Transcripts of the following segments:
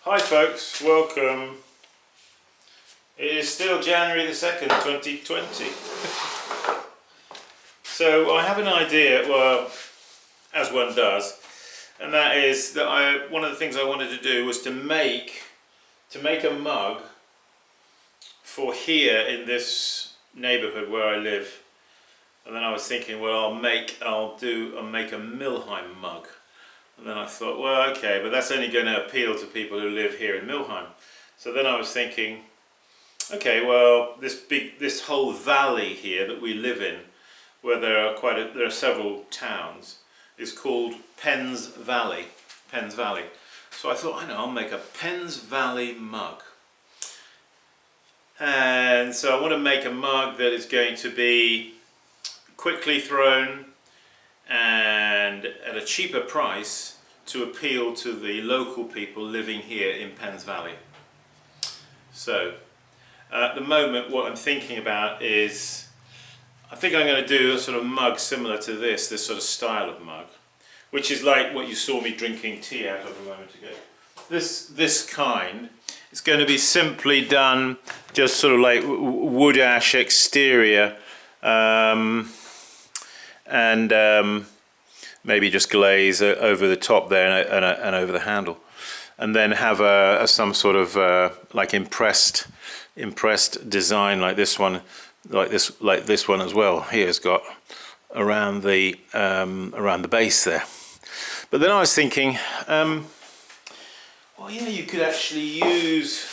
Hi folks, welcome. It is still January the 2nd, 2020. So I have an idea, well, as one does, and that is that one of the things I wanted to do was to make a mug for here in this neighbourhood where I live. And then I was thinking, well, I'll make a Milheim mug. And then I thought, well, okay, but that's only going to appeal to people who live here in Milheim. So then I was thinking, okay, well, this whole valley here that we live in, where there are several towns, is called Penn's Valley. Penn's Valley. So I thought, I know, I'll make a Penn's Valley mug. And so I want to make a mug that is going to be quickly thrown and at a cheaper price to appeal to the local people living here in Penn's Valley. So at the moment what I'm thinking about is, I think I'm going to do a sort of mug similar to this sort of style of mug, which is like what you saw me drinking tea out of a moment ago. This kind is going to be simply done just sort of like wood ash exterior, and maybe just glaze over the top there and over the handle, and then have some sort of like impressed design like this one, like this one as well. Here's got around the base there. But then I was thinking, well, yeah, you could actually use,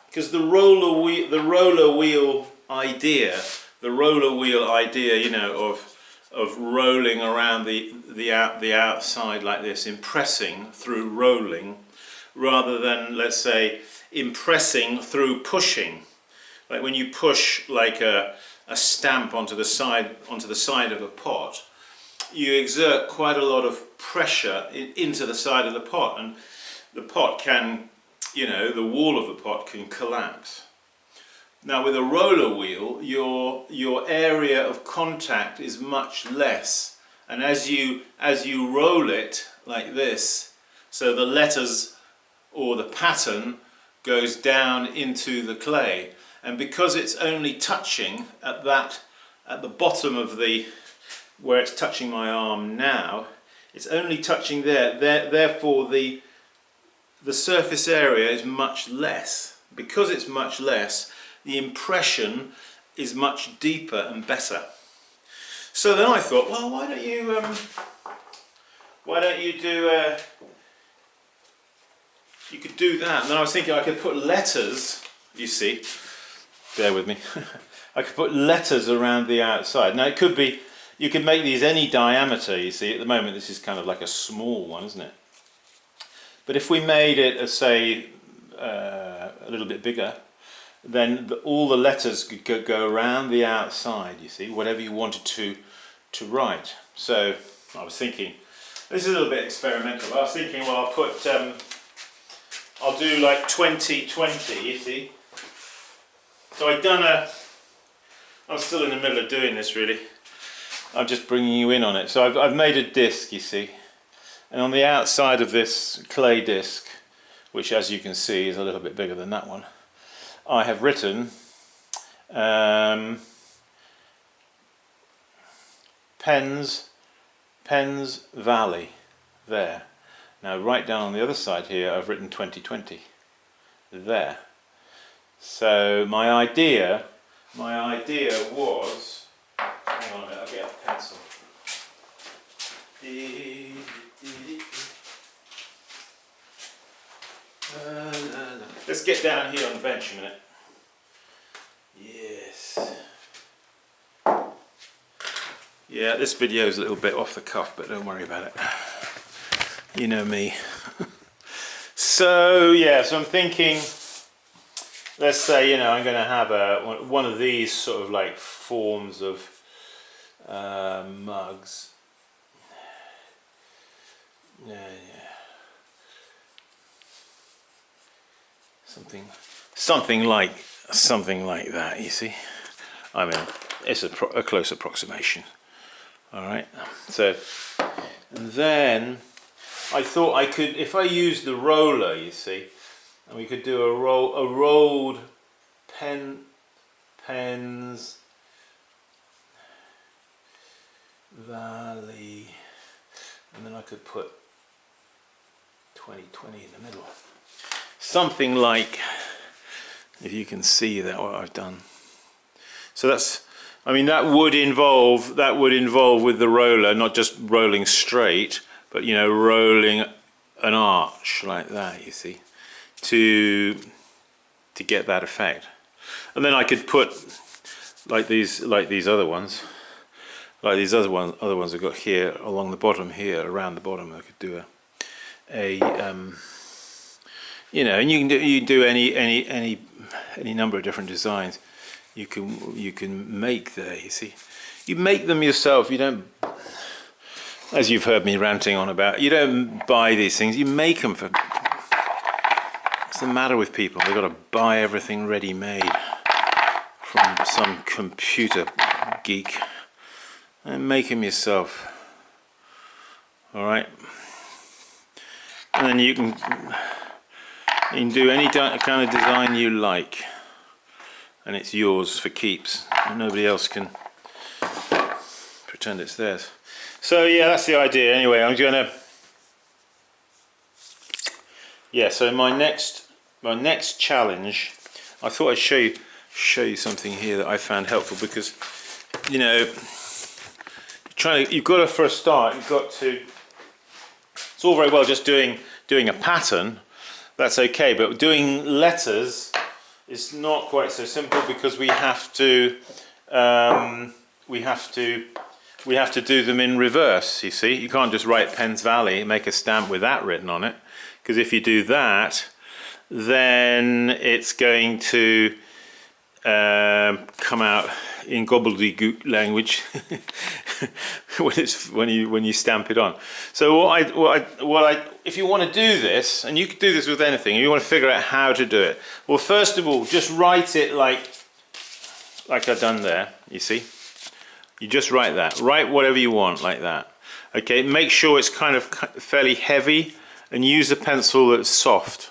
because the roller wheel idea, you know, of rolling around the outside like this, impressing through rolling, rather than, let's say, impressing through pushing. Like when you push like a stamp onto the side of a pot, you exert quite a lot of pressure into the side of the pot, and the pot can, you know, the wall of the pot can collapse. Now with a roller wheel, your area of contact is much less, and as you roll it like this, so the letters or the pattern goes down into the clay, and because it's only touching at the bottom of where it's touching my arm now, it's only touching there. Therefore the surface area is much less. Because it's much less, the impression is much deeper and better. So then I thought, well, why don't you do you could do that. And then I was thinking I could put letters, you see, bear with me, I could put letters around the outside. Now it could be, you could make these any diameter, you see. At the moment this is kind of like a small one, isn't it? But if we made it, say, a little bit bigger, then all the letters could go around the outside, you see, whatever you wanted to write. So I was thinking, this is a little bit experimental. I was thinking, well, I'll do like 2020, you see. So I'm still in the middle of doing this really. I'm just bringing you in on it. So I've made a disc, you see. And on the outside of this clay disc, which as you can see is a little bit bigger than that one, I have written Penn's Valley there. Now right down on the other side here I've written 2020 there. So my idea was, hang on a minute, I'll get a pencil. Let's get down here on the bench a minute. Yes. Yeah, this video is a little bit off the cuff, but don't worry about it. You know me. So yeah, so I'm thinking, let's say, you know, I'm going to have one of these sort of like forms of mugs. Yeah. Something like that, you see. I mean, it's a close approximation. All right. So, and then I thought I could, if I use the roller, you see, and we could do a rolled pens Valley, and then I could put 2020 in the middle. Something like, if you can see that what I've done. So that's, I mean, that would involve with the roller, not just rolling straight, but you know, rolling an arch like that, you see, to get that effect. And then I could put like these other ones, other ones I've got here along the bottom here, around the bottom. I could do a you know, and you can do any number of different designs. You can make there. You see, you make them yourself. You don't, as you've heard me ranting on about, you don't buy these things. You make them for. What's the matter with people? They've got to buy everything ready-made from some computer geek. And make them yourself. All right, and then you can do any kind of design you like, and it's yours for keeps. Nobody else can pretend it's theirs. So yeah, that's the idea. Anyway, I'm gonna. Yeah. So my next challenge, I thought I'd show you something here that I found helpful, because you know, you've got to, for a start, you've got to. It's all very well just doing a pattern. That's okay, but doing letters is not quite so simple, because we have to do them in reverse. You see, you can't just write Penns Valley and make a stamp with that written on it, because if you do that, then it's going to come out in gobbledygook language when you stamp it on. So if you want to do this, and you could do this with anything, and you want to figure out how to do it, well, first of all, just write it like I've done there. You see, you just write that. Write whatever you want like that. Okay, make sure it's kind of fairly heavy, and use a pencil that's soft.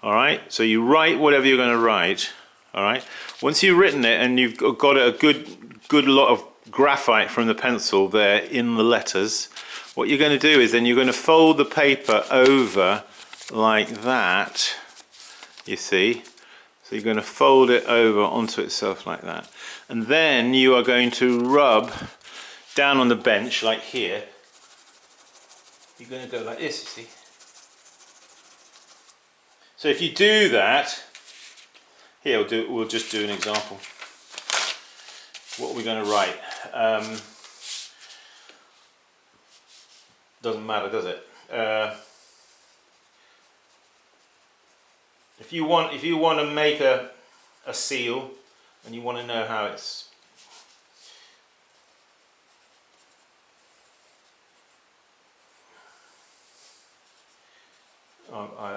All right, so you write whatever you're going to write. All right. Once you've written it and you've got a good lot of graphite from the pencil there in the letters, what you're going to do is then you're going to fold the paper over like that. You see, so you're going to fold it over onto itself like that, and then you are going to rub down on the bench like here. You're going to go like this. You see. So if you do that. Here, we'll just do an example. What are we going to write? Doesn't matter, does it? If you want to make a seal, and you want to know how it's.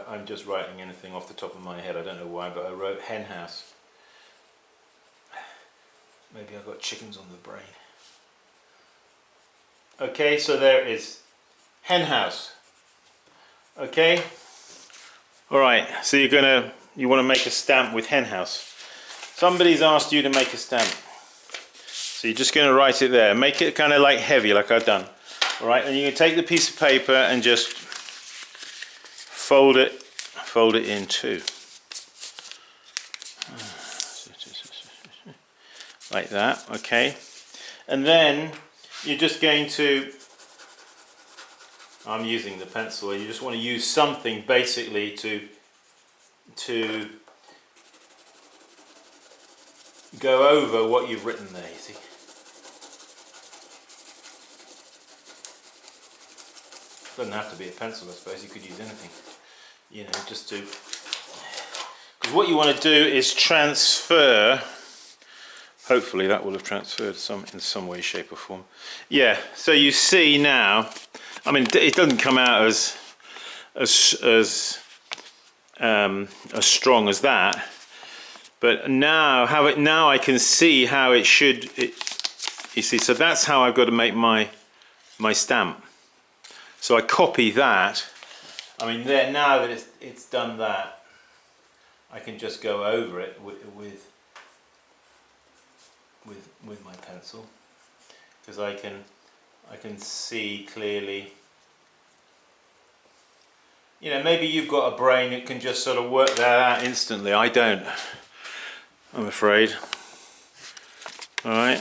I'm just writing anything off the top of my head. I don't know why, but I wrote hen house. Maybe I've got chickens on the brain. Okay, so there is hen house. Okay. All right. So you want to make a stamp with hen house. Somebody's asked you to make a stamp. So you're just going to write it there. Make it kind of like heavy, like I've done. All right, and you can take the piece of paper and just fold it in two, like that. Okay, and then you're just going to, I'm using the pencil, you just want to use something basically to go over what you've written there, you see. Doesn't have to be a pencil, I suppose. You could use anything, you know, just to, because what you want to do is transfer. Hopefully that will have transferred in some way, shape or form. Yeah, so you see now, I mean, it doesn't come out as strong as that, but now I can see how it should. You see, so that's how I've got to make my stamp. So I copy that. I mean, there, now that it's done that, I can just go over it with my pencil, because I can see clearly. You know, maybe you've got a brain that can just sort of work that out instantly. I don't, I'm afraid. All right.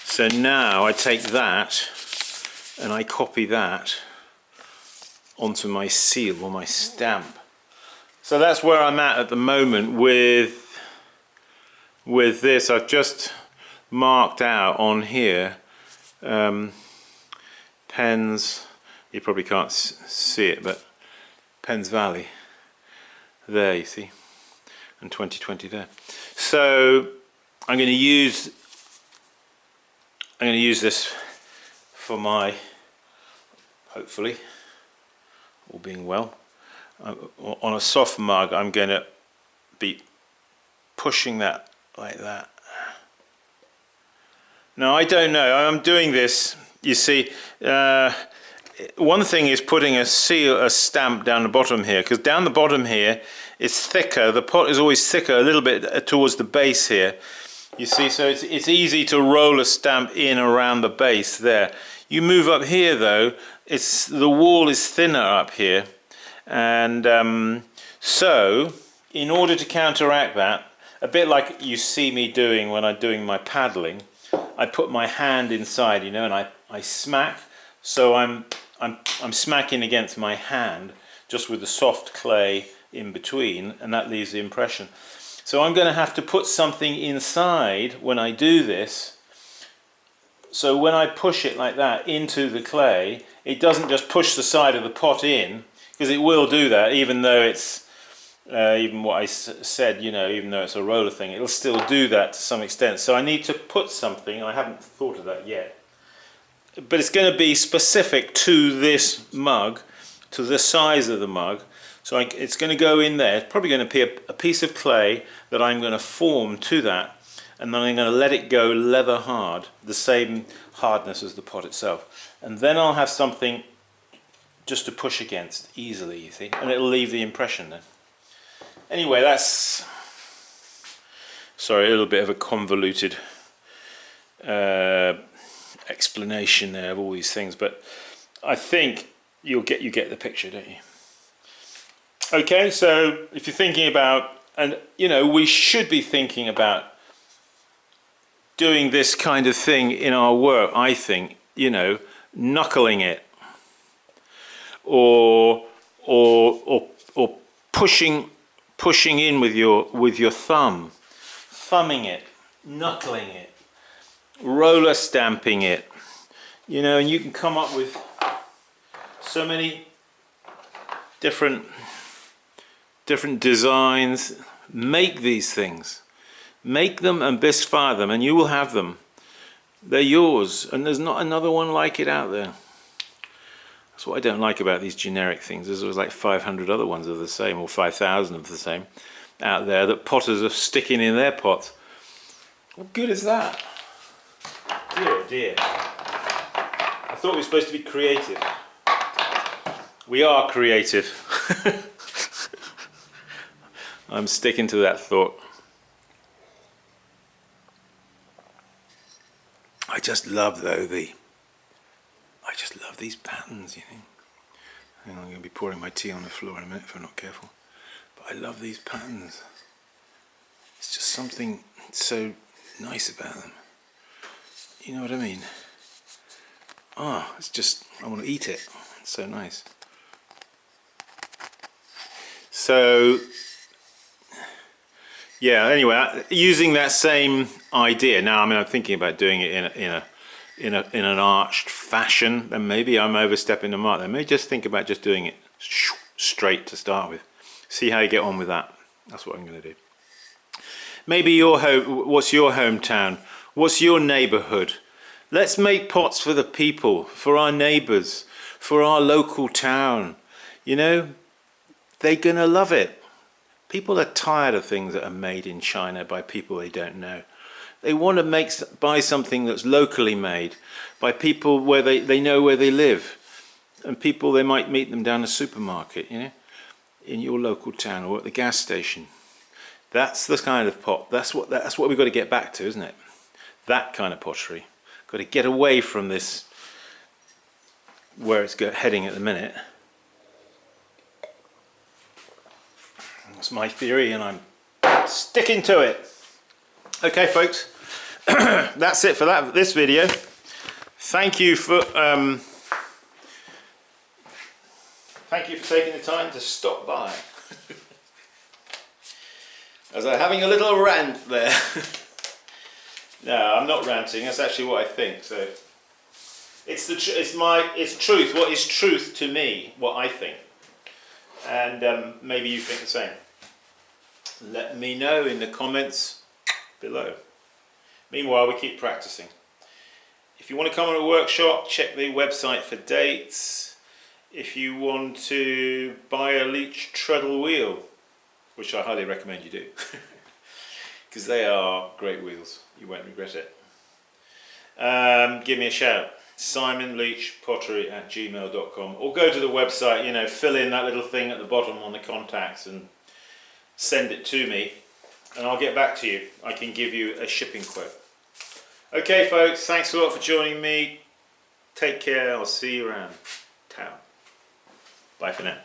So now I take that and I copy that onto my seal or my stamp. So that's where I'm at the moment with this. I've just marked out on here Pens, you probably can't see it, but Pens Valley there, you see, and 2020 there. So I'm going to use this for my, hopefully, all being well, on a soft mug. I'm going to be pushing that like that. Now I don't know, I'm doing this, you see, one thing is putting a stamp down the bottom here, because down the bottom here it's thicker, the pot is always thicker a little bit towards the base here, you see, so it's easy to roll a stamp in around the base there. You move up here though, the wall is thinner up here, and so in order to counteract that, a bit like you see me doing when I'm doing my paddling, I put my hand inside, you know, and I smack, so I'm smacking against my hand just with the soft clay in between, and that leaves the impression. So I'm going to have to put something inside when I do this, so when I push it like that into the clay, it doesn't just push the side of the pot in, because it will do that, even though it's even what I said, you know, even though it's a roller thing, it'll still do that to some extent. So I need to put something, I haven't thought of that yet, but it's going to be specific to this mug, to the size of the mug. So it's going to go in there. It's probably going to be a piece of clay that I'm going to form to that, and then I'm going to let it go leather hard, the same hardness as the pot itself. And then I'll have something just to push against easily, you see, and it'll leave the impression then. Anyway, that's, sorry, a little bit of a convoluted explanation there of all these things, but I think you get the picture, don't you? Okay, so if you're thinking about, and you know, we should be thinking about doing this kind of thing in our work, I think, you know, knuckling it, or pushing in with your thumb, thumbing it, knuckling it, roller stamping it, you know, and you can come up with so many different designs. Make these things, make them and best fire them, and you will have them. They're yours, and there's not another one like it out there. That's what I don't like about these generic things. There's like 500 other ones of the same, or 5,000 of the same out there that potters are sticking in their pots. What good is that? Dear, oh dear. I thought we were supposed to be creative. We are creative. I'm sticking to that thought. I just love I just love these patterns, you know. Hang on, I'm going to be pouring my tea on the floor in a minute if I'm not careful. But I love these patterns. It's just something so nice about them. You know what I mean? It's just, I want to eat it. It's so nice. So, yeah, anyway, using that same idea. Now, I mean, I'm thinking about doing it in an arched fashion, then maybe I'm overstepping the mark. Then maybe just think about just doing it straight to start with. See how you get on with that. That's what I'm going to do. Maybe your home. What's your hometown? What's your neighbourhood? Let's make pots for the people, for our neighbours, for our local town. You know, they're going to love it. People are tired of things that are made in China by people they don't know. They want to buy something that's locally made by people where they know where they live, and people they might meet them down a supermarket, you know, in your local town or at the gas station. That's the kind of pot. That's what we've got to get back to, isn't it? That kind of pottery. Got to get away from this where it's heading at the minute. That's my theory, and I'm sticking to it. Okay, folks, that's it for this video. Thank you for taking the time to stop by. As I'm having a little rant there. No, I'm not ranting. That's actually what I think. So it's truth. What is truth to me? What I think, and maybe you think the same. Let me know in the comments below. Meanwhile, we keep practicing. If you want to come on a workshop, check the website for dates. If you want to buy a Leach treadle wheel, which I highly recommend you do, because they are great wheels. You won't regret it. Give me a shout. simonleachpottery@gmail.com, or go to the website, you know, fill in that little thing at the bottom on the contacts and send it to me, and I'll get back to you. I can give you a shipping quote. Okay, folks, thanks a lot for joining me. Take care. I'll see you around town. Bye for now.